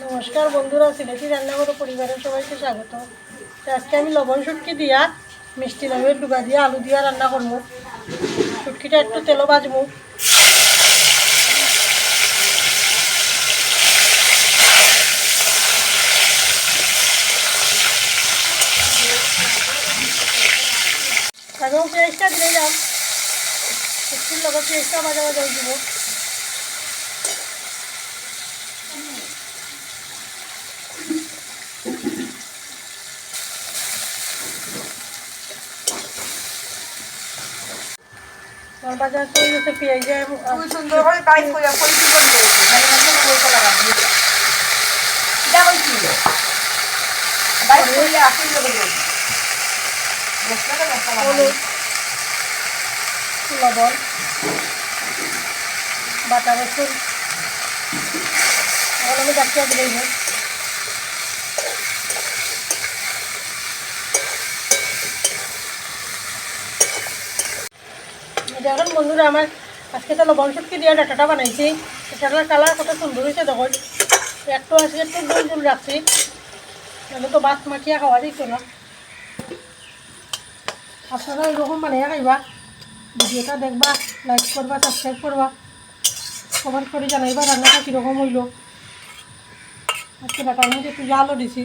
নমস্কার বন্ধুরা, সিলেটি রান্নাঘর পরিবারের সবাইকে স্বাগত। আজকে আমি লবণ শুটকি দিয়া মিষ্টি লাউয়ের ডুবা দিয়া আলু দিয়া রান্না করবো। শুটকিটা একটু তেলও ভাজবো। এবং পেঁয়াজটা দিয়ে যাও, শুটকির লগে পেঁয়াজটা ভাজা ভাজা দিব। বাজার করে গেছে পেঁয়াজে খুব সুন্দর করে বাইক করে পরিচিত দিয়েছে তাই মানে বলতে লাগা দিয়েছে এটা কইছি বাইক করে আসি যাবে মশলাটা মশলা হলুদ, লবণ, বাটা রসুন, এখন আমি ডাকিয়ে দিলেই হোক। দেখুন বন্ধুরা, আমার আজকে তো লবণ শুটকি দিয়ে ডাটাটা বানাইছি। ডাটাটার কালার কত সুন্দর হয়েছে দেখুন। একটু আজকে একটু জল জল রাখছি, নাহলে তো ভাত মাখিয়া খাওয়া দিত না। আপনারা এরকম বানিয়ে খাইবা, ভিডিওটা দেখবা, লাইক করবা, সাবস্ক্রাইব করবা, কমেন্ট করে জানাইবা রান্নাটা কীরকম হইল। আজকে ডাটার মধ্যে একটু জালও দিছি।